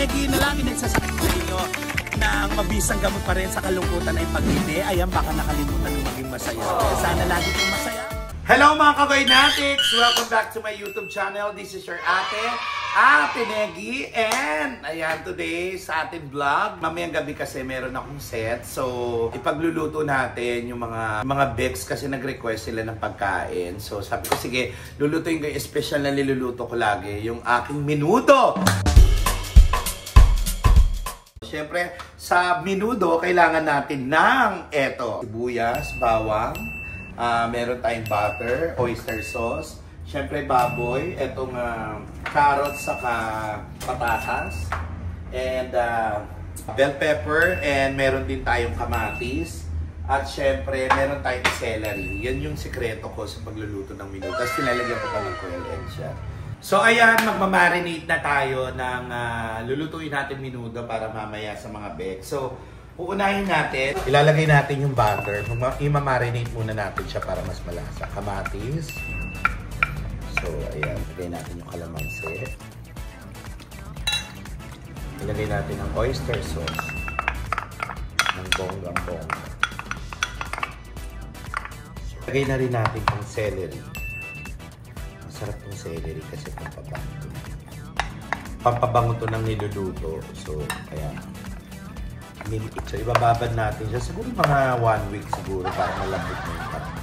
Negi na lang inagsasakit sa inyo na ang mabisang gamot pa rin sa kalungkutan ay pag-hindi. Ayan, baka nakalimutan ng maging masaya. Kaya sana lagi kong masaya. Hello mga Kagoynatics! Welcome back to my YouTube channel. This is your Ate Negi. And ayan, today sa ating vlog. Mamayang gabi kasi meron akong set. So, ipagluluto natin yung mga Bex kasi nag-request sila ng pagkain. So, sabi ko, sige, lulutuin ko yung special na niluluto ko lagi. Yung aking menudo. Siyempre, sa menudo, kailangan natin ng eto. Sibuyas, bawang. Meron tayong butter, oyster sauce, syempre baboy, etong carrots saka patatas, and bell pepper, and meron din tayong kamatis, at syempre meron tayong celery. Yan yung sikreto ko sa pagluluto ng menudo. Tapos tinalagyan ko pa ng quail egg siya. So ayan, magmamarinate na tayo ng lulutuin natin menudo para mamaya sa mga bek. So, uunahin natin, ilalagay natin yung butter. I-marinate muna natin siya para mas malasa. Kamatis. So, ayan. Ilagay natin yung kalamansi. Ilagay natin ang oyster sauce. Ng bonggang-bongga. Ilagay na rin natin yung celery. Masarap yung celery kasi pampabango. Pampabango to ng niluluto. So, ayan. So, ibababad natin siya. Siguro mga 1 week siguro para malambot na yung karne.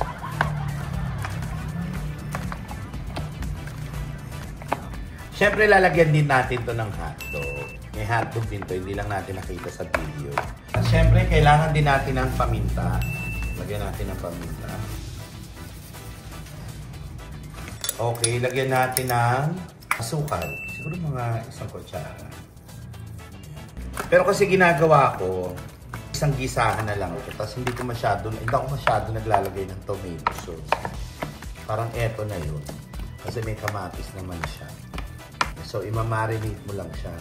Siyempre, lalagyan din natin to ng hotdog. May hotdog din to, hindi lang natin nakita sa video. At siyempre, kailangan din natin ng paminta. Lagyan natin ng paminta. Okay, lagyan natin ng asukal. Siguro mga 1 kutsara. Pero kasi ginagawa ko, isang gisahan na lang ito. Tapos hindi ako masyado naglalagay ng tomato sauce. Parang eto na yun. Kasi may kamatis naman siya. So, imamarinate mo lang siya.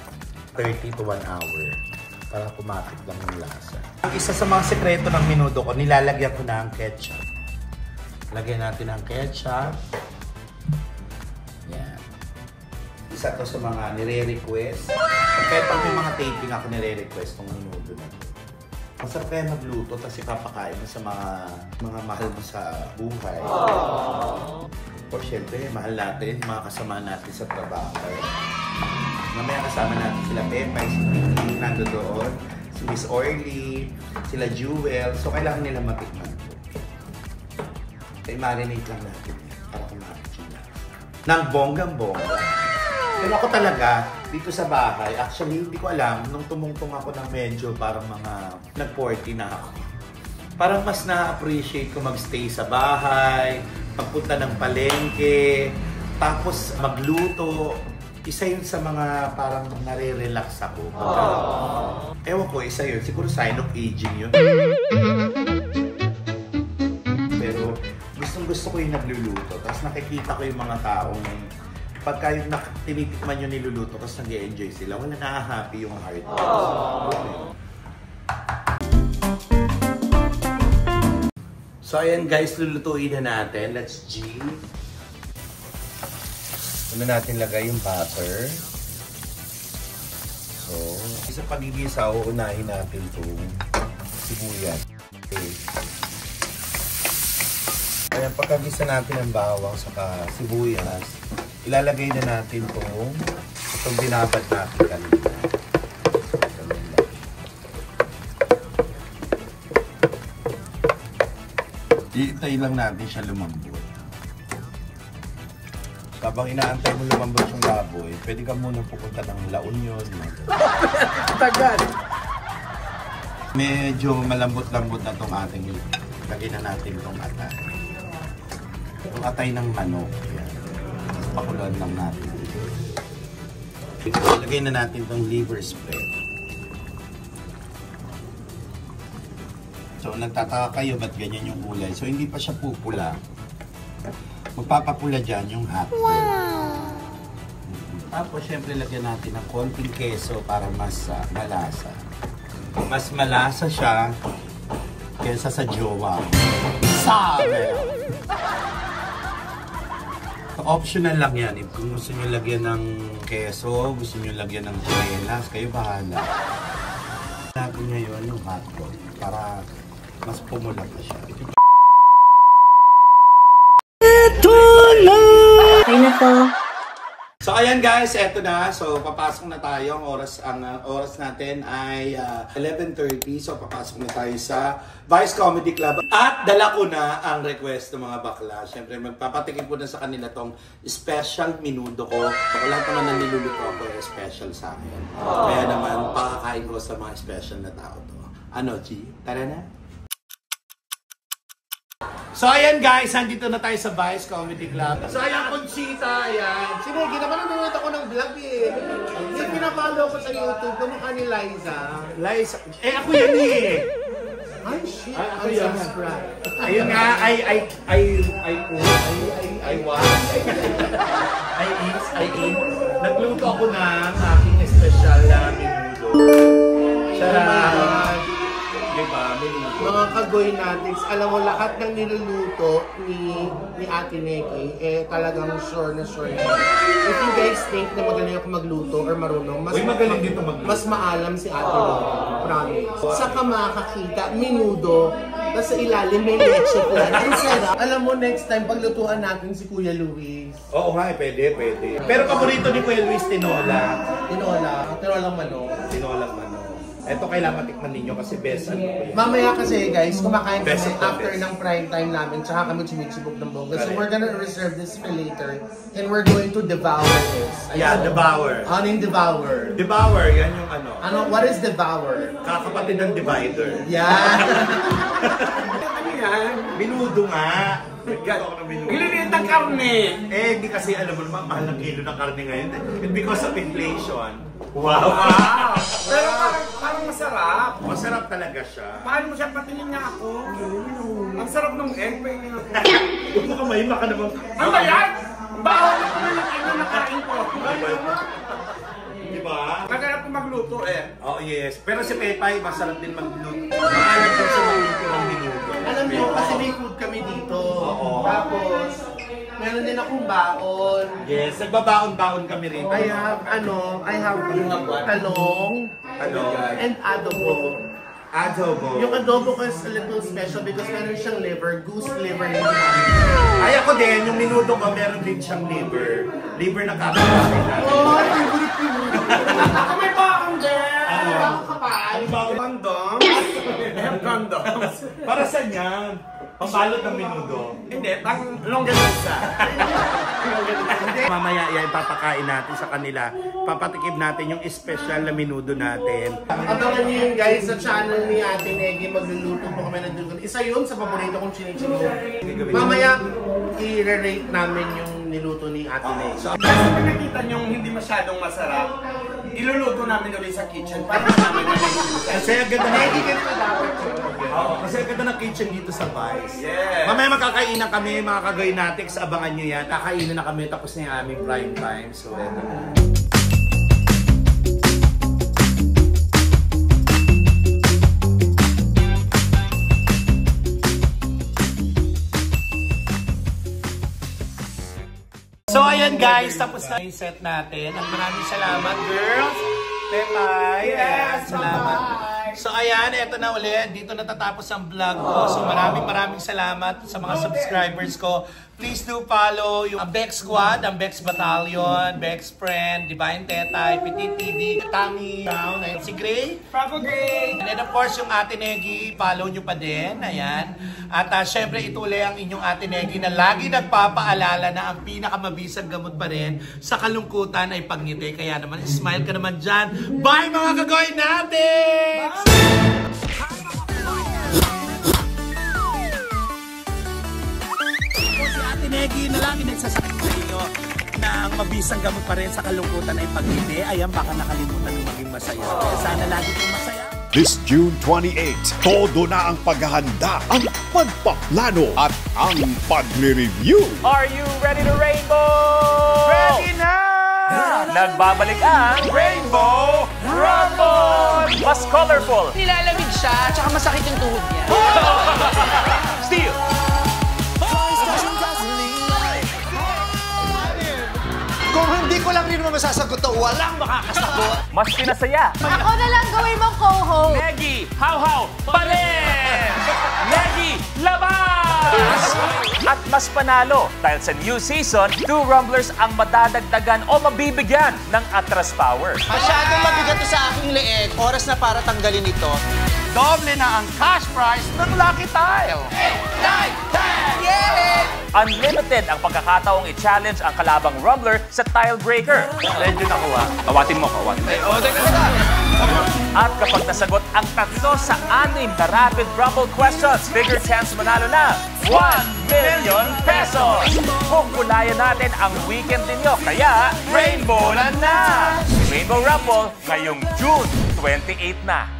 30 to 1 hour. Para kumapit lang ng lasa. Isa sa mga sekreto ng menudo ko, nilalagyan ko na ang ketchup. Lagyan natin ang ketchup. Yan. Isa to sa mga nire-request. Kaya pag may mga taping ako nire-request kung menudo na ito. Masarap kaya magluto kasi papakain mo sa mga mahal mo sa buhay. O syempre, mahal natin, mga kasama natin sa trabaho. Mamaya kasama natin sila Pepay, si Vicky, nando doon, si Miss Orly, sila Jewel. So kailangan nila matikman po. Kaya marinate lang natin para kumapit sila. Nang bonggang-bongga. Pero ako talaga, dito sa bahay, actually, hindi ko alam, nung tumungtong ako ng medyo parang mga nag-40 na ako. Parang mas na-appreciate ko magstay sa bahay, magpunta ng palengke, tapos magluto. Isa yun sa mga parang nare-relax ako. Ewan ko, isa yun. Siguro sign of aging yun. Pero gustong-gusto ko yung nagluluto. Tapos nakikita ko yung mga taong pagka yung tinitikman yung niluluto kasi nag-e-enjoy sila, wala na-happy yung heart. So ayan guys, lulutuin na natin. Let's G. Una natin lagay yung butter. So, sa pagigisa, uunahin natin itong sibuyas. Okay. Ayan, pagkagisa natin ang bawang saka sibuyas, ilalagay na natin itong binabad natin kanina. Iitayin lang natin siya lumambot. Habang inaantay mo lumambot yung baboy, pwede ka muna pupunta ng La Union. Tagal! Medyo malambot-lambot na itong ating lagay na natin itong atay. Itong atay ng manok. Yan. Pakuluan lang natin. Lagay na natin itong liver spread. So, nagtataka kayo ba't ganyan yung kulay. So, hindi pa siya pupula. Magpapapula dyan yung hotdog. Wow! Tapos, syempre, lagyan natin ng konting keso para mas malasa. Mas malasa siya kaysa sa jowa. Sabi! So, optional lang yan. Kung gusto nyo lagyan ng keso, gusto nyo lagyan ng chinelas, kayo bahala. Natin ngayon yung hotdog para mas pumula pa siya. Ito na! Okay na to. So ayan guys, eto na. So papasok na tayo. Ang oras natin ay 11:30. So papasok na tayo sa Vice Comedy Club. At dala ko na ang request ng mga bakla. Siyempre magpapatikin ko na sa kanila tong special minudo ko. Lahat naman na niluluto ako special sa akin. Kaya naman pakakain ko sa mga special na tao to. Ano, G? Tara na? So ayan guys, nandito na tayo sa Vice Comedy Club. So ayan, Conchita, ayan. Sinegi naman nanonood ako ng vlog eh. Hindi pinapalo ko sa YouTube, kumukha ni Liza. Liza? Eh ako yan eh. Ay shit, ako yan. Ayun nga, I eat. Nagluto ako ng aking special na minudo. Charot! Diba? Mga kagoy natin, alam mo lahat ng niluluto ni Ate Neki, talagang sure na sure na. If you guys think na magaling ako magluto or marunong, magaling dito magluto. Mas maalam si Ate Neki. Promise. Saka makakita, minudo, tapos sa ilalim may leche plan. Ang sarap. Alam mo, next time paglutuan natin si Kuya Luis. Oo nga, pwede. Pero paborito ni Kuya Luis, tinola. Tinolang manok. Tinolang manok. Ito kailangan matikman ninyo kasi best ano ko yan. Mamaya kasi guys, kumakain kami Best of the after best. ng prime time namin, tsaka kami sumisibok ng bongga. So we're gonna reserve this for later and we're going to devour this. Yeah, devour. Ano yung devour? Devour, yan yung ano. What is devour? Kakapatid ng divider. Yan! Ano yan? Minudo nga. Nagkato ako ng minudo. Gililit ang karne! Eh, hindi kasi alam mo naman, mahal ng kilo ng karne ngayon. And because of inflation. Wow! Pero parang masarap. Masarap talaga siya. Paano mo siya patingin niya ako? Ang sarap ng egg. Huwag mo kamay, baka naman. Ano ba yan? Bawal ko na yung egg na nakain ko. Diba? Naganap ko magluto eh. Oh yes. Pero si Pepay, masarap din magluto. Maalam din siya magluto ng minudo. Alam niyo, kasi may food kami dito. Oo. Tapos, meron din akong baon. Yes, nagbabaon-baon kami rin. I have talong and adobo. Adobo. Yung adobo ko is a little special because meron siyang liver, goose liver yung Ay ako din, yung minudo ko meron din siyang liver. Liver na kakapasay natin. oh, favorite ko yun. Ako may bakang din! Ano kapal? Ano ba? Condoms? I have condoms. Para saan yan? Pambalot ng minudo. Hindi, pang longganisa. Mamaya yan, papakain natin sa kanila. Papatikim natin yung special na minudo natin. Abangan niyo yun guys sa channel ni Ate Neki, magluluto po kami ng dugon. Isa yun sa paborito kong chinichino. Mamaya, i-rate namin yung niluto ni Ate Neki. Kasi pag nakita nyo hindi masyadong masarap, iluluto namin ulit sa kitchen para namin Kasi ang ganda na Neki, ganito dapat yun. Oo, kasi ang ganda ng kitchen dito sa Vice. Yeah. Mamaya magkakainan kami, mga kagay natin, abangan nyo yan. Kakainan na kami, tapos na yung aming prime time. So, eto na. So ayan guys, tapos na yung set natin. Ang maraming salamat girls. Pepay, yes, salamat. So ayan, eto na ulit. Dito natatapos ang vlog ko. So maraming salamat sa mga subscribers ko. Please do follow yung Bex Squad, ang Bex Battalion, Bex Friend, Divine Tetay, Petit TV, Tommy Brown, and si Gray. Bravo, Gray! And then of course yung Ate Neki, follow nyo pa din. Ayan. At syempre ito ulit ang inyong Ate Neki na lagi nagpapaalala na ang pinakamabisang gamot pa rin sa kalungkutan ay pagngiti. Kaya naman, smile ka naman dyan. Bye mga kagoy natin! Si Ate Neki na lagi nagsasakit sa inyo na ang mabisang gamot pa rin sa kalungkutan ay pagngiti. Ayan, baka nakalimutan ng maging masaya. Kaya sana lagi kong masaya. This June 28, todo na ang paghahanda, ang pagpaplano at ang pagre-review. Are you ready to rainbow? Ready na! Nagbabalik ang Rainbow Rumble! Mas colorful, Nilalamig siya, tsaka masakit yung tuhod niya. still ko lang rin naman masasagot to. Walang makakasagot. Mas pinasaya. Ako na lang gawin mong co-host. Negi, how, parin! Negi, labas! At mas panalo dahil sa new season, 2 Rumblers ang madadagdagan o mabibigyan ng Atras Power. Masyadong mabigat to sa aking leeg. Oras na para tanggalin ito. Doble na ang cash prize ng Lucky Tile. Unlimited ang pagkakataong i-challenge ang kalabang Rumbler sa Tile Breaker. Medyo nakuha. Kawatin mo. At kapag nasagot ang 3 sa 6 na rapid rumble questions, bigger chance manalo na 1 million pesos! Hukulayan natin ang weekend ninyo, kaya Rainbow na! Rainbow Rumble ngayong June 28 na.